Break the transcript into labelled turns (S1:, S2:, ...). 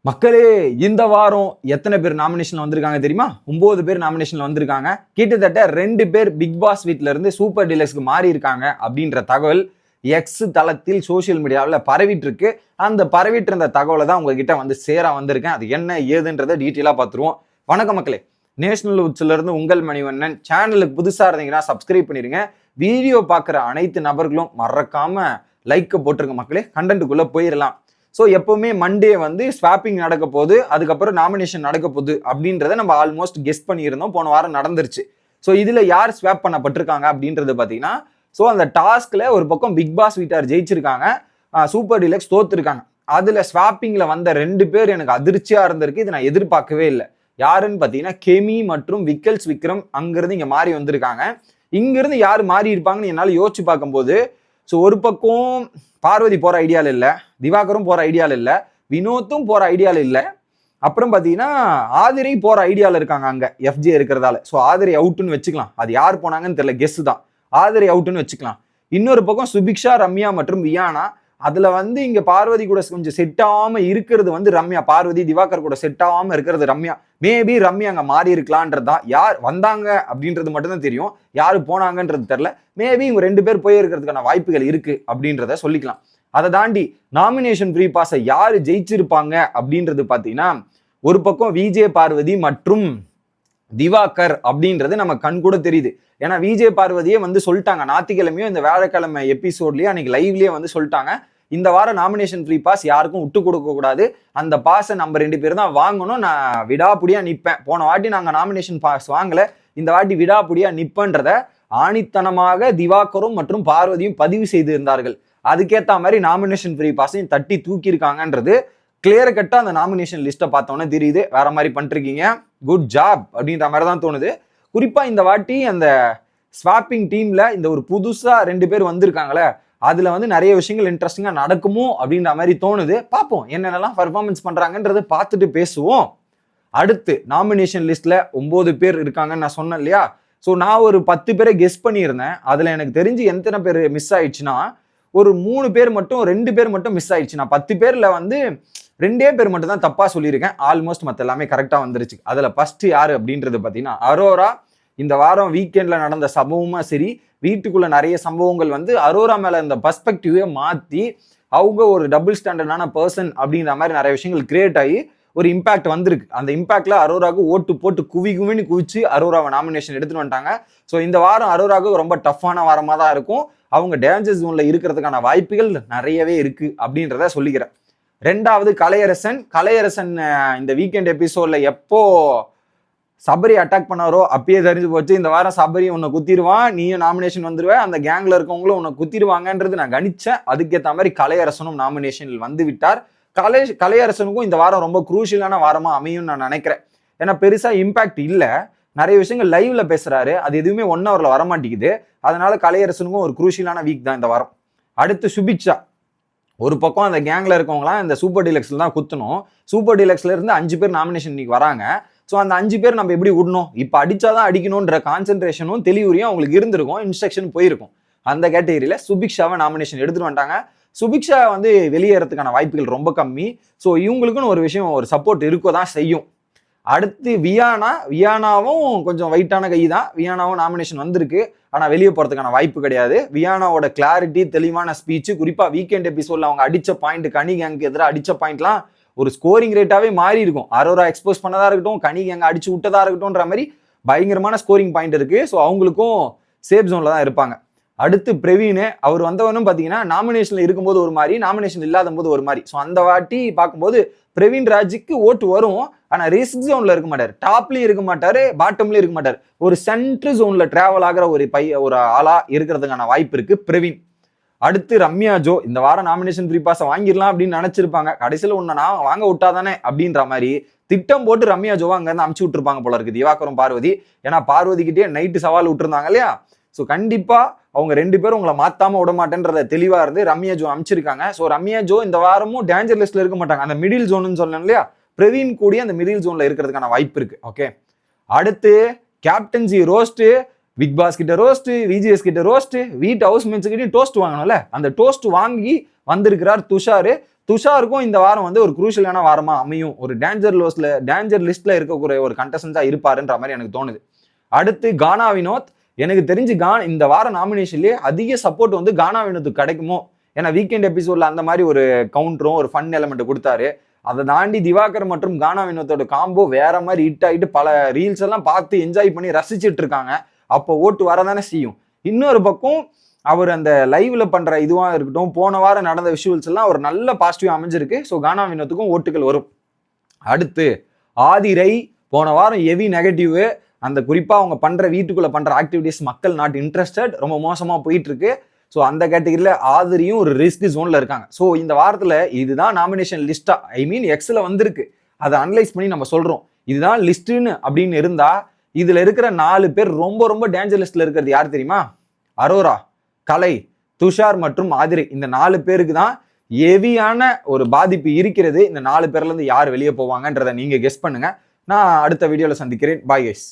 S1: மக்களே, இந்த வாரம் எத்தனை பேர் நாமினேஷன்ல வந்திருக்காங்க தெரியுமா? 9 பேர் நாமினேஷன்ல வந்திருக்காங்க. கிட்டத்தட்ட 2 பேர் பிக் பாஸ் வீட்ல இருந்து சூப்பர் டீலக்ஸ்க்கு மாறி இருக்காங்க அப்படின்ற தகவல் எக்ஸ் தளத்தில் சோசியல் மீடியாவில் பரவிட்டு இருக்கு. அந்த பரவிட்டு இருந்த தகவலை தான் உங்ககிட்ட வந்து வந்திருக்கேன். அது என்ன ஏதுன்றதை டீட்டெயிலாக பார்த்துருவோம். வணக்கம் மக்களே, நேஷனல் உட்ஸ்ல இருந்து உங்கள் மணிவண்ணன். சேனலுக்கு புதுசா இருந்தீங்கன்னா சப்ஸ்கிரைப் பண்ணிருங்க. வீடியோ பார்க்குற அனைத்து நபர்களும் மறக்காம லைக் போட்டுருங்க மக்களே. கண்டென்ட்டுக்குள்ள போயிடலாம். ஸோ எப்பவுமே மண்டே வந்து ஸ்வாப்பிங் நடக்க போகுது, அதுக்கப்புறம் நாமினேஷன் நடக்க போகுது அப்படின்றத நம்ம ஆல்மோஸ்ட் கெஸ் பண்ணியிருந்தோம். போன வாரம் நடந்துருச்சு. ஸோ இதுல யார் ஸ்வாப் பண்ணப்பட்டிருக்காங்க அப்படின்றது பார்த்தீங்கன்னா, ஸோ அந்த டாஸ்க்ல ஒரு பக்கம் பிக் பாஸ் வீட்டார் ஜெயிச்சிருக்காங்க, சூப்பர் டீலக்ஸ் தோத்துருக்காங்க. அதுல ஸ்வாப்பிங்ல வந்த 2 பேர் எனக்கு அதிர்ச்சியா இருந்திருக்கு. இது நான் எதிர்பார்க்கவே இல்லை. யாருன்னு பார்த்தீங்கன்னா கெமி மற்றும் விக்கல்ஸ் விக்ரம் அங்கிருந்து இங்க மாறி வந்திருக்காங்க. இங்கிருந்து யார் மாறி இருப்பாங்கன்னு என்னால் யோசிச்சு பார்க்கும்போது, ஸோ ஒரு பக்கம் பார்வதி போற ஐடியாவில் இல்லை, திவாகரும் போற ஐடியாவில் இல்லை, வினோத்தும் போற ஐடியாவில் இல்லை, அப்புறம் பார்த்தீங்கன்னா ஆதிரை போற ஐடியாவில் இருக்காங்க அங்க எஃப்ஜே இருக்கிறதால. ஸோ ஆதிரை அவுட்டுன்னு வச்சுக்கலாம். அது யார் போனாங்கன்னு தெரியல, கெஸ் தான். ஆதிரை அவுட்டுன்னு வச்சுக்கலாம். இன்னொரு பக்கம் சுபிக்ஷா, ரம்யா மற்றும் வியானா. அதுல வந்து இங்க பார்வதி கூட கொஞ்சம் செட் ஆகாம இருக்கிறது வந்து ரம்யா. பார்வதி திவாகர் கூட செட் ஆகாம இருக்கிறது ரம்யா. மேபி ரம்யா அங்க மாறி இருக்கலான்றதுதான். யார் வந்தாங்க அப்படின்றது மட்டும்தான் தெரியும், யாரு போனாங்கன்றது தெரியல. மேபி இவங்க 2 பேர் போய் இருக்கிறதுக்கான வாய்ப்புகள் இருக்கு அப்படின்றத சொல்லிக்கலாம். அதை தாண்டி நாமினேஷன் ஃப்ரீ பாஸை யாரு ஜெயிச்சிருப்பாங்க அப்படின்றது பாத்தீங்கன்னா, ஒரு பக்கம் விஜே பார்வதி மற்றும் திவாகர் அப்படின்றது நம்ம கண் கூட தெரியுது. ஏன்னா விஜய் பார்வதியே வந்து சொல்லிட்டாங்க, ஞாயிற்றுக்கிழமையும் இந்த வியாழக்கிழமை எபிசோட்லயே அன்னைக்கு லைவ்லயே வந்து சொல்லிட்டாங்க, இந்த வாரம் நாமினேஷன் ஃப்ரீ பாஸ் யாருக்கும் விட்டு கொடுக்க கூடாது, அந்த பாஸை நம்ம 2 பேர் தான் வாங்கணும், நான் விடாப்புடியா நிற்பேன். போன வாட்டி நாங்க நாமினேஷன் பாஸ் வாங்கல, இந்த வாட்டி விடாப்புடியா நிற்பன்றத ஆணித்தனமாக திவாகரும் மற்றும் பார்வதியும் பதிவு செய்து இருந்தார்கள். அதுக்கேற்ற மாதிரி நாமினேஷன் ஃப்ரீ பாஸையும் தட்டி தூக்கி இருக்காங்கன்றது கிளியர் கட்டா அந்த நாமினேஷன் லிஸ்ட்டை பார்த்தோன்னே தெரியுது. வேற மாதிரி பண்ணிருக்கீங்க, குட் ஜாப் அப்படின்ற மாதிரி தான் தோணுது. குறிப்பா இந்த வாட்டி அந்த ஸ்வாப்பிங் டீம்ல இந்த ஒரு புதுசா 2 பேர் வந்திருக்காங்களே, அதுல வந்து நிறைய விஷயங்கள் இன்ட்ரெஸ்டிங்கா நடக்குமோ அப்படின்ற மாதிரி தோணுது. பார்ப்போம் என்னென்னலாம் பர்ஃபார்மன்ஸ் பண்றாங்கன்றதை பார்த்துட்டு பேசுவோம். அடுத்து நாமினேஷன் லிஸ்ட்ல 9 பேர் இருக்காங்கன்னு நான் சொன்னேன் இல்லையா? ஸோ நான் ஒரு 10 பேரை கெஸ் பண்ணியிருந்தேன். அதுல எனக்கு தெரிஞ்சு எத்தனை பேர் மிஸ் ஆயிடுச்சுன்னா, ஒரு 3 பேர் மட்டும் 2 பேர் மட்டும் மிஸ் ஆயிடுச்சு. நான் 10 பேர்ல வந்து 2 பேர் மட்டும் தான் தப்பா சொல்லியிருக்கேன். ஆல்மோஸ்ட் மற்ற எல்லாமே கரெக்டா வந்துருச்சு. அதுல ஃபர்ஸ்ட் யாரு அப்படின்றது பாத்தீங்கன்னா அரோரா. இந்த வாரம் வீக்கெண்ட்ல நடந்த சம்பவமா சரி, வீட்டுக்குள்ள நிறைய சம்பவங்கள் வந்து அரோரா மேல இந்த பர்ஸ்பெக்டிவே மாத்தி அவங்க ஒரு டபுள் ஸ்டாண்டர்டான பர்சன் அப்படின்ற மாதிரி நிறைய விஷயங்கள் கிரியேட் ஆகி ஒரு இம்பாக்ட் வந்திருக்கு. அந்த இம்பாக்ட்ல அரோராவுக்கு ஓட்டு போட்டு குவின்னு குவிச்சு அரோராவை நாமினேஷன் எடுத்துட்டு வந்துட்டாங்க. ஸோ இந்த வாரம் அரோராவுக்கு ரொம்ப டஃப்பான வாரமா தான் இருக்கும். அவங்க டேஞ்சர் ஜோன்ல இருக்கிறதுக்கான வாய்ப்புகள் நிறையவே இருக்கு அப்படின்றத சொல்லிக்கிறேன். 2வது கலையரசன் இந்த வீக்கெண்ட் எபிசோட்ல எப்போ சபரி அட்டாக் பண்ணாரோ அப்பயே தெரிஞ்சு போச்சு, இந்த வாரம் சபரி உன்னை குத்திடுவான், நீயும் நாமினேஷன் வந்துருவேன், அந்த கேங்ல இருக்கவங்களும் உன்னை குத்திடுவாங்கன்றது நான் கணிச்சேன். அதுக்கேற்ற மாதிரி கலையரசனும் நாமினேஷனில் வந்து விட்டார். கலையரசனுக்கும் இந்த வாரம் ரொம்ப குரூஷியலான வாரமா அமையும் நான் நினைக்கிறேன். ஏன்னா பெருசா இம்பாக்ட் இல்ல, நிறைய விஷயங்கள் லைவ்ல பேசுறாரு, அது எதுவுமே 1 ஹவர்ல வரமாட்டேங்குது. அதனால கலையரசனுக்கும் ஒரு குரூஷியலான வீக் தான் இந்த வாரம். அடுத்து சுபிக்ஷா. ஒரு பக்கம் அந்த கேங்ல இருக்கவங்களாம் இந்த சூப்பர் டீலக்ஸ்ல தான் குத்தணும். சூப்பர் டீலக்ஸ்ல இருந்து 5 பேர் நாமினேஷன் இன்னைக்கு வராங்க. ஸோ அந்த 5 பேர் நம்ம எப்படி விடணும், இப்போ அடிச்சாதான் அடிக்கணும்ன்ற கான்சென்ட்ரேஷனும் தெளிவுரையும் அவங்களுக்கு இருந்திருக்கும், இன்ஸ்ட்ரக்ஷன் போயிருக்கும். அந்த கேட்டகரியில சுபிக்ஷாவை நாமினேஷன் எடுத்துட்டு வந்துட்டாங்க. சுபிக்ஷா வந்து வெளியேறதுக்கான வாய்ப்புகள் ரொம்ப கம்மி. ஸோ இவங்களுக்குன்னு ஒரு விஷயம், ஒரு சப்போர்ட் இருக்க தான் செய்யும். அடுத்து வியானாவும் கொஞ்சம் வெயிட்டான கை தான். வியானாவும் நாமினேஷன் வந்திருக்கு, ஆனா வெளியே போறதுக்கான வாய்ப்பு கிடையாது. வியானாவோட கிளாரிட்டி, தெளிவான ஸ்பீச், குறிப்பா வீக்கெண்ட் எபிசோட்ல அவங்க அடிச்ச பாயிண்ட், கனி கேங்க்கு எதிராக அடிச்ச பாயிண்ட்லாம் ஒரு ஸ்கோரிங் ரேட்டாவே மாறி இருக்கும். அரோரா எக்ஸ்போஸ் பண்ணதா இருக்கட்டும், கனி கேங்க அடிச்சு விட்டதா இருக்கட்டும்ன்ற மாதிரி பயங்கரமான ஸ்கோரிங் பாயிண்ட் இருக்கு. ஸோ அவங்களுக்கும் சேஃப் ஜோன்ல தான் இருப்பாங்க. அடுத்து பிரவீன். அவர் வந்தவனும் பாத்தீங்கன்னா நாமினேஷன்ல இருக்கும்போது ஒரு மாதிரி, நாமினேஷன் இல்லாத போது ஒரு மாதிரி. ஸோ அந்த வாட்டி பார்க்கும்போது பிரவீன் ராஜுக்கு ஓட்டு வரும், ஆனா ரிஸ்க் ஜோன்ல இருக்க மாட்டாரு, டாப்லயும் இருக்க மாட்டாரு, பாட்டம்லயும் இருக்க மாட்டாரு. ஒரு சென்ட்ரு ஜோன்ல டிராவல் ஆகிற ஒரு ஆளா இருக்கிறதுக்கான வாய்ப்பு இருக்கு பிரவீன். அடுத்து ரம்யா ஜோ. இந்த வாரம் நாமினேஷன் ஃப்ரீ பாஸை வாங்கிடலாம் அப்படின்னு நினைச்சிருப்பாங்க, கடைசியில் ஒன்னு நான் வாங்க விட்டாதானே அப்படின்ற மாதிரி திட்டம் போட்டு ரம்யா ஜோவை அங்க இருந்து அமுச்சு விட்டுருப்பாங்க போல இருக்கு திவாகரும் பார்வதி. ஏன்னா பார்வதி கிட்டே நைட்டு சவால் விட்டுருந்தாங்க இல்லையா? ஸோ கண்டிப்பா அவங்க 2 பேரும் உங்களை மாத்தாம விட மாட்டேன்றத தெளிவா இருந்து ரம்யா ஜோ அமைச்சிருக்காங்க. ஸோ ரம்யா ஜோ இந்த வாரமும் டேஞ்சர் லிஸ்ட்ல இருக்க மாட்டாங்க. அந்த மிடில் ஜோன்னு சொன்னேன் இல்லையா, பிரவீன் கூடிய அந்த மிடில் ஜோன்ல இருக்கிறதுக்கான வாய்ப்பு இருக்கு. ஓகே, அடுத்து கேப்டன்சி ரோஸ்ட். பிக் பாஸ் கிட்ட ரோஸ்ட், விஜிஎஸ் கிட்ட ரோஸ்ட், வீட்டு ஹவுஸ் மேட்ஸ் கிட்டையும் டோஸ்ட் வாங்கணும்ல, அந்த டோஸ்ட் வாங்கி வந்திருக்கிறார் துஷாரு. துஷாருக்கும் இந்த வாரம் வந்து ஒரு குரூஷியலான வாரமா அமையும். ஒரு டேஞ்சர் லிஸ்ட்ல இருக்கக்கூடிய ஒரு கண்டஸ்டன்ஸா இருப்பாருன்ற மாதிரி எனக்கு தோணுது. அடுத்து கானா வினோத். எனக்கு தெரிஞ்சு இந்த வார நாமினேஷன்லேயே அதிக சப்போர்ட் வந்து கானா வினோத்துக்கு கிடைக்குமோ. ஏன்னா வீக்கெண்ட் எபிசோட்ல அந்த மாதிரி ஒரு கவுண்டரும் ஒரு ஃபன் எலமெண்ட் கொடுத்தாரு. அதை தாண்டி திவாகர் மற்றும் கானா வினோத்தோட காம்போ வேற மாதிரி ஹிட் ஆகிட்டு பல ரீல்ஸ் எல்லாம் பார்த்து என்ஜாய் பண்ணி ரசிச்சுட்டு இருக்காங்க. அப்போ ஓட்டு வரதானே செய்யும். இன்னொரு பக்கம் அவர் அந்த லைவ்ல பண்ற இதுவாக இருக்கட்டும், போன வாரம் நடந்த விஷுவல்ஸ் எல்லாம் ஒரு நல்ல பாசிட்டிவா அமைஞ்சிருக்கு. ஸோ கானா வினோத்துக்கும் ஓட்டுகள் வரும். அடுத்து ஆதிரை. போன வாரம் ஹெவி நெகட்டிவ். அந்த குறிப்பா அவங்க பண்ற வீட்டுக்குள்ள பண்ற ஆக்டிவிட்டிஸ் மக்கள் நாட் இன்ட்ரெஸ்டட், ரொம்ப மோசமா போயிட்டு இருக்கு. ஸோ அந்த கேட்டகரியில ஆதிரியும் ஒரு ரிஸ்க் ஜோன்ல இருக்காங்க. ஸோ இந்த வாரத்துல இதுதான் நாமினேஷன் லிஸ்டா, எக்ஸ்ல வந்திருக்கு. அதை அனலைஸ் பண்ணி நம்ம சொல்றோம் இதுதான் லிஸ்ட்னு அப்படின்னு இருந்தா, இதுல இருக்கிற 4 பேர் ரொம்ப ரொம்ப டேஞ்சர் லிஸ்ட்ல இருக்கிறது யார் தெரியுமா? அரோரா, கலை, துஷார் மற்றும் ஆதிரை. இந்த 4 பேருக்கு தான் ஹெவியான ஒரு பாதிப்பு இருக்கிறது. இந்த 4 பேர்ல இருந்து யார் வெளியே போவாங்கன்றதை நீங்க கெஸ் பண்ணுங்க. நான் அடுத்த வீடியோல சந்திக்கிறேன். Bye guys.